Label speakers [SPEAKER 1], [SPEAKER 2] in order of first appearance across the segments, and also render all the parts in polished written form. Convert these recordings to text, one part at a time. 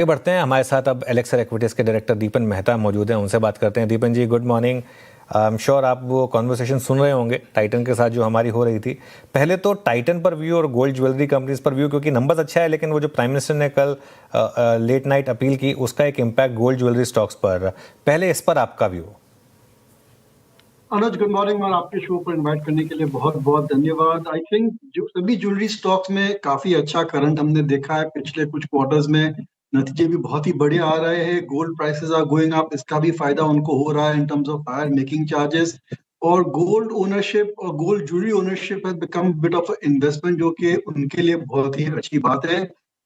[SPEAKER 1] आगे बढ़ते हैं। हमारे साथ अब एलेक्सर इक्विटीज के डायरेक्टर दीपन मेहता मौजूद हैं, उनसे बात करते हैं। Deepan ji, good morning. I am sure आप वो कॉन्वर्सेशन सुन रहे होंगे टाइटन के साथ जो हमारी हो रही थी। पहले तो टाइटन पर व्यू और गोल्ड ज्वेलरी कंपनीज पर व्यू, क्योंकि नंबर्स अच्छा है, लेकिन वो जो प्राइम मिनिस्टर ने कल लेट नाइट अपील की, उसका एक इम्पैक्ट गोल्ड ज्वेलरी स्टॉक्स पर। पहले इस पर आपका व्यू।
[SPEAKER 2] अनुज, गुड मॉर्निंग और आपके शो पर इनवाइट करने के लिए बहुत बहुत धन्यवाद। आई थिंक जो सभी ज्वेलरी स्टॉक्स में काफी अच्छा करंट हमने देखा है पिछले कुछ क्वार्टर्स में। नतीजे भी बहुत ही बढ़िया आ रहे हैं। Gold prices are going up, इसका भी फायदा उनको हो रहा है in terms of higher making charges. और गोल्ड ओनरशिप और gold jewellery ownership has become bit of investment, जो कि उनके लिए बहुत ही अच्छी बात है।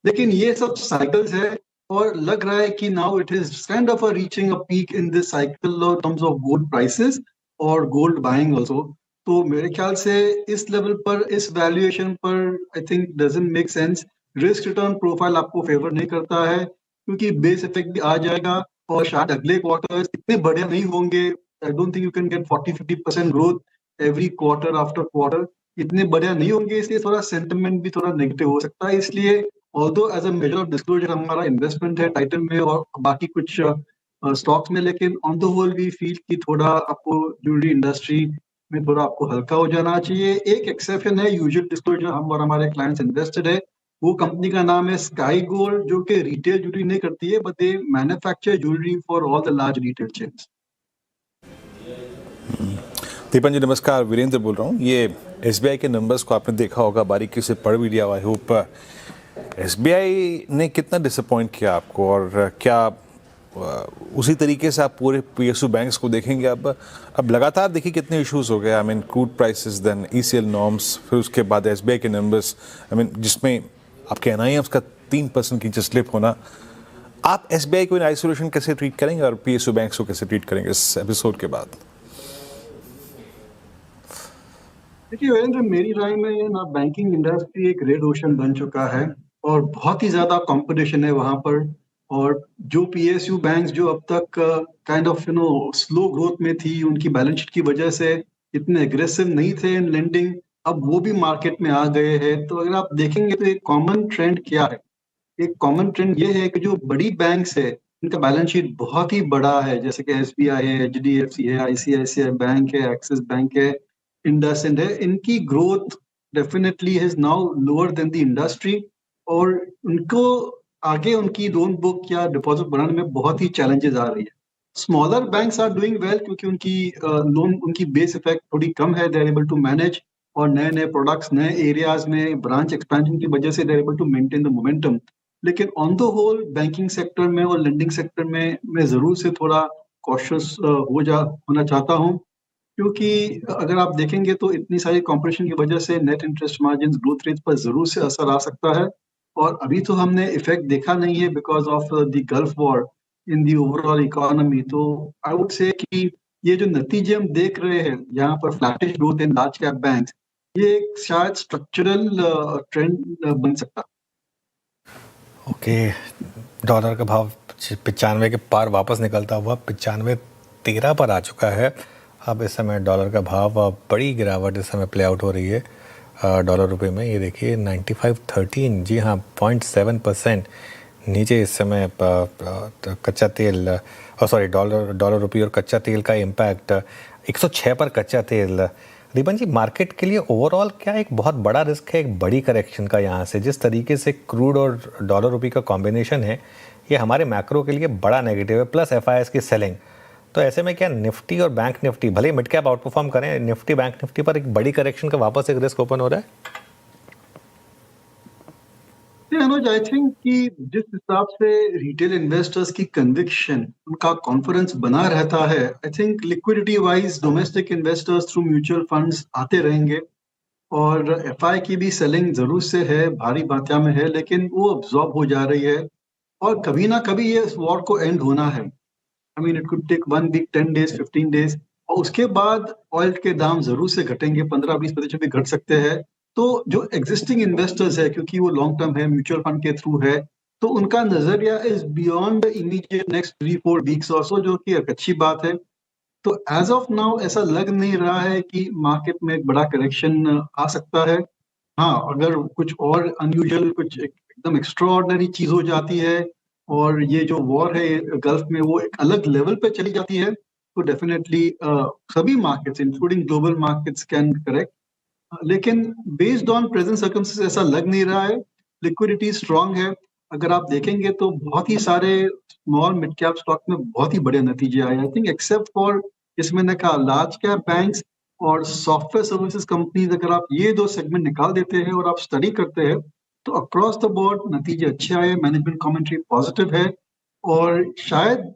[SPEAKER 2] लेकिन ये सब साइकिल्स है और लग रहा है कि now it is kind of reaching a peak in this cycle in terms of gold prices और गोल्ड बाइंग ऑल्सो। तो मेरे ख्याल से इस लेवल पर, इस वैल्यूएशन पर I think doesn't make sense. Risk return profile आपको फेवर नहीं करता है, क्योंकि बेस इफेक्ट भी आ जाएगा और शायद अगले क्वार्टर्स इतने बढ़िया नहीं होंगे। I don't think you can get 40-50% growth every quarter after quarter. इतने बढ़िया नहीं होंगे, इसलिए थोड़ा सेंटिमेंट भी थोड़ा नेगेटिव हो सकता है। इसलिए although as a measure of disclosure हमारा इन्वेस्टमेंट है टाइटन में और बाकी कुछ स्टॉक्स में, लेकिन on the whole we feel कि थोड़ा आपको ज्वेलरी इंडस्ट्री में थोड़ा आपको हल्का हो जाना चाहिए। एक एक्सेप्शन है, यूजुअल डिस्क्लोजर हम और हमारे क्लाइंट्स इन्वेस्टेड है। वो कंपनी का नाम है स्काई गोल्ड, जो कि रिटेल ज्वेलरी नहीं करती है, but they manufacture jewellery for all the large retail chains.
[SPEAKER 3] Deepan ji नमस्कार, वीरेंद्र बोल रहा हूँ। ये एसबीआई के नंबर्स को आपने देखा होगा, बारीकी से पढ़ भी लिया। आई होप एसबीआई ने कितना डिसअपॉइंट किया आपको, और क्या उसी तरीके से आप पूरे पीएसयू बैंक्स को देखेंगे? अब लगातार देखिए कितने इश्यूज हो गए। I mean crude prices, then ECL norms, फिर उसके बाद एसबीआई के नंबर्स, आई मीन जिसमें आपके एनआईएम्स का 3% की स्लिप होना। आप एसबीआई को इन आइसोलेशन कैसे ट्रीट करेंगे और पीएसयू बैंक्स को कैसे ट्रीट करेंगे इस एपिसोड के बाद?
[SPEAKER 2] देखिए वीरेंद्र, मेरी राय में ना बैंकिंग इंडस्ट्री एक रेड ओशन बन चुका है और बहुत ही ज्यादा कंपटीशन है वहां पर। और जो पीएसयू बैंक्स जो अब तक काइंड ऑफ स्लो ग्रोथ में थी, उनकी बैलेंस शीट की वजह से इतने एग्रेसिव नहीं थे इन लेंडिंग, अब वो भी मार्केट में आ गए हैं। तो अगर आप देखेंगे तो एक कॉमन ट्रेंड क्या है? एक कॉमन ट्रेंड ये है कि जो बड़ी बैंक्स है इनका बैलेंस शीट बहुत ही बड़ा है, जैसे कि एसबीआई है, एचडीएफसी है, आईसीआईसीआई बैंक है, एक्सिस बैंक है, इंडसइंड है। इनकी growth definitely is now lower than the industry, और उनको आगे उनकी लोन बुक या डिपॉजिट बढ़ाने में बहुत ही चैलेंजेस आ रही है। Smaller banks are doing well, क्योंकि उनकी लोन, उनकी बेस इफेक्ट थोड़ी कम है, they are able to manage, और नए नए प्रोडक्ट्स, नए एरियाज में ब्रांच एक्सपेंशन की वजह से they are able to maintain the momentum. लेकिन on the whole banking sector में और लेंडिंग सेक्टर में मैं जरूर से थोड़ा कॉशियस होना चाहता हूँ, क्योंकि अगर आप देखेंगे तो इतनी सारी कंपटीशन की वजह से net interest margin, growth rate पर जरूर से असर आ सकता है। और अभी तो हमने इफेक्ट देखा नहीं है because of the gulf war in the overall economy. तो आई वुड से कि ये जो नतीजे हम देख रहे हैं यहाँ पर, flattish growth in large cap banks, ये एक शायद स्ट्रक्चरल ट्रेंड बन सकता है।
[SPEAKER 1] ओके, डॉलर का भाव 95 के पार वापस निकलता हुआ 95.13 पर आ चुका है। अब इस समय डॉलर का भाव बड़ी गिरावट इस समय प्ले आउट हो रही है डॉलर रुपए में। ये देखिए 95.13, जी हाँ, 0.7% नीचे इस समय कच्चा तेल, सॉरी डॉलर रुपये और कच्चा तेल का इम्पैक्ट 106 पर कच्चा तेल। दीपन जी, मार्केट के लिए ओवरऑल क्या एक बहुत बड़ा रिस्क है एक बड़ी करेक्शन का? यहाँ से जिस तरीके से क्रूड और डॉलर रुपये का कॉम्बिनेशन है, ये हमारे मैक्रो के लिए बड़ा नेगेटिव है, प्लस एफआईआईएस की सेलिंग। तो ऐसे में क्या निफ्टी और बैंक निफ्टी, भले ही मिड कैप आउट परफॉर्म करें, निफ्टी बैंक निफ्टी पर एक बड़ी करेक्शन का वापस एक रिस्क ओपन हो रहा है?
[SPEAKER 2] अनुज, आई थिंक कि जिस हिसाब से रिटेल इन्वेस्टर्स की कन्विक्शन, उनका कॉन्फिडेंस बना रहता है, I think liquidity wise domestic investors through mutual funds आते रहेंगे। और एफआई की भी सेलिंग जरूर से है, भारी मात्रा में है, लेकिन वो अब्जॉर्ब हो जा रही है। और कभी ना कभी ये वॉर को एंड होना है। I mean it could take 1 week, 10 days, 15 days, और उसके बाद ऑयल के दाम जरूर से घटेंगे, 15-20% भी घट सकते हैं। तो जो एग्जिस्टिंग इन्वेस्टर्स है, क्योंकि वो लॉन्ग टर्म है, म्यूचुअल फंड के थ्रू है, तो उनका नजरिया is beyond immediate next 3-4 weeks और सो, जो कि एक अच्छी बात है। तो एज ऑफ नाउ ऐसा लग नहीं रहा है कि मार्केट में एक बड़ा करेक्शन आ सकता है। हाँ, अगर कुछ और अनयूजुअल, कुछ एकदम एक्स्ट्राऑर्डिनरी चीज हो जाती है, और ये जो वॉर है गल्फ में वो एक अलग लेवल पे चली जाती है तो डेफिनेटली सभी markets including global markets can correct, लेकिन बेस्ड ऑन प्रेजेंट सर्कमस्टेंसेस ऐसा लग नहीं रहा है। लिक्विडिटी स्ट्रांग है। अगर आप देखेंगे तो बहुत ही सारे स्मॉल मिड कैप स्टॉक में बहुत ही बड़े नतीजे आए, आई थिंक एक्सेप्ट फॉर इसमें मैंने कहा लार्ज कैप बैंक्स और सॉफ्टवेयर सर्विसेज कंपनीज। अगर आप ये दो सेगमेंट निकाल देते हैं और आप स्टडी करते हैं तो अक्रॉस द बोर्ड नतीजे अच्छे आए, मैनेजमेंट कमेंट्री पॉजिटिव है और शायद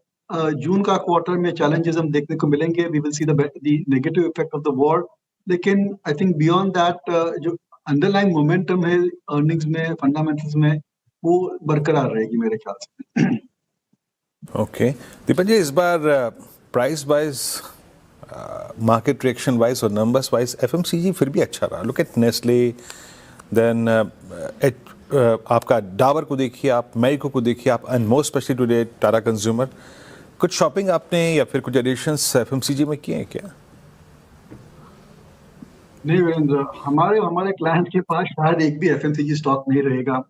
[SPEAKER 2] जून का क्वार्टर में चैलेंजेस हम देखने को मिलेंगे। We will see the negative effect of the war, लेकिन आई थिंक बियॉन्ड दैट जो अंडरलाइन मोमेंटम है अर्निंग्स में फंडामेंटल्स में वो बरकरार रहेगी मेरे ख्याल से।
[SPEAKER 3] ओके दीपक जी, इस बार price wise, market reaction wise और नंबर्स वाइज एफएमसीजी फिर भी अच्छा रहा। लुक एट नेस्ले, देन आपका डाबर को देखिए, आप मैरिको को देखिए, आप and most specially today Tata consumer. कुछ शॉपिंग आपने या फिर कुछ एडिशंस एफएमसीजी में किए हैं क्या?
[SPEAKER 2] नहीं वीरेंद्र, हमारे क्लाइंट के पास शायद एक भी एफएमसीजी स्टॉक नहीं रहेगा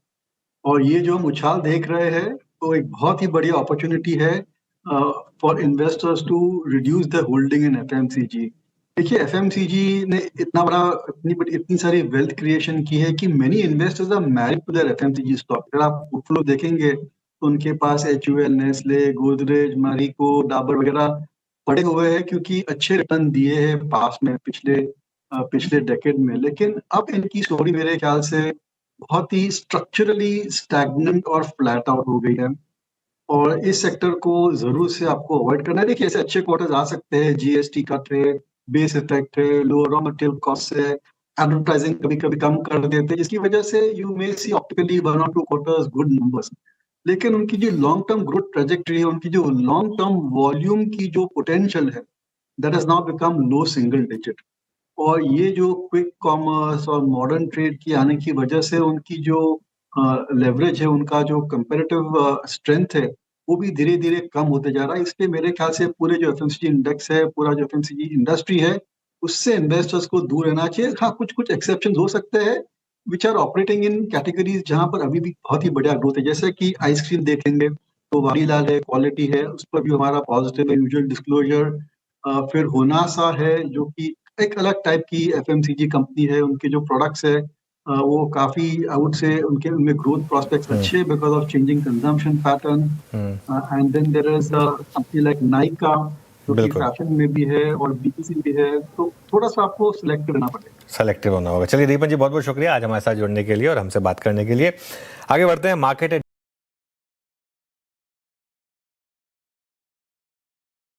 [SPEAKER 2] और ये जो हम उछाल देख रहे हैं तो एक बहुत ही बड़ी अपॉर्चुनिटी है for investors to reduce the holding in FMCG. देखिए एफएमसीजी ने इतनी सारी वेल्थ क्रिएशन की है कि many investors are married to their FMCG stock. अगर आप पोर्टफोलियो देखेंगे तो उनके पास एचयूएल, नेस्ले, गोदरेज, मैरिको, डाबर वगैरह पड़े हुए हैं क्योंकि अच्छे रिटर्न दिए हैं पास में पिछले डेकेड में। लेकिन अब इनकी स्टोरी मेरे ख्याल से बहुत ही स्ट्रक्चरली स्टैग्नेंट और फ्लैट आउट हो गई है और इस सेक्टर को जरूर से आपको अवॉइड करना है। देखिए ऐसे अच्छे क्वार्टर्स आ सकते हैं, जीएसटी कट है, बेस इफेक्ट है, लोअर रॉ मटेरियल कॉस्ट है, एडवर्टाइजिंग कभी कभी कम कर देते हैं जिसकी वजह से you may see optically 1 or 2 quarters good numbers, लेकिन उनकी जो लॉन्ग टर्म ग्रोथ ट्रेजेक्टरी है, उनकी जो लॉन्ग टर्म वॉल्यूम की जो पोटेंशियल है that has now become low single digit. और ये जो क्विक कॉमर्स और मॉडर्न ट्रेड की आने की वजह से उनकी जो लेवरेज है, उनका जो कंपेरेटिव स्ट्रेंथ है वो भी धीरे धीरे कम होते जा रहा है। इसलिए मेरे ख्याल से पूरे जो एफएमसीजी इंडेक्स है, पूरा जो एफएमसीजी इंडस्ट्री है, उससे इन्वेस्टर्स को दूर रहना चाहिए। हाँ, कुछ कुछ एक्सेप्शन हो सकते हैं which are operating in categories जहां पर अभी भी बहुत ही बढ़िया ग्रोथ है, जैसे कि आइसक्रीम देखेंगे तो वाडीलाल है, क्वालिटी है, उस पर भी हमारा पॉजिटिव है यूजुअल डिस्क्लोजर। फिर होनासा है जो कि एक अलग टाइप की एफएमसीजी कंपनी है, उनके जो प्रोडक्ट्स है वो काफी आई वुड से उनमें ग्रोथ प्रोस्पेक्ट्स अच्छे because of changing consumption pattern. And then there is something like Nykaa जो कि
[SPEAKER 1] बिल्कुल।
[SPEAKER 2] फैशन में भी है और बीटीसी भी है, तो थोड़ा सा आपको सिलेक्ट करना पड़ेगा।
[SPEAKER 1] सेलेक्टिव होना होगा। चलिए दीपक जी, बहुत बहुत शुक्रिया आज हमारे साथ जुड़ने के लिए और हमसे बात करने के लिए। आगे बढ़ते हैं मार्केट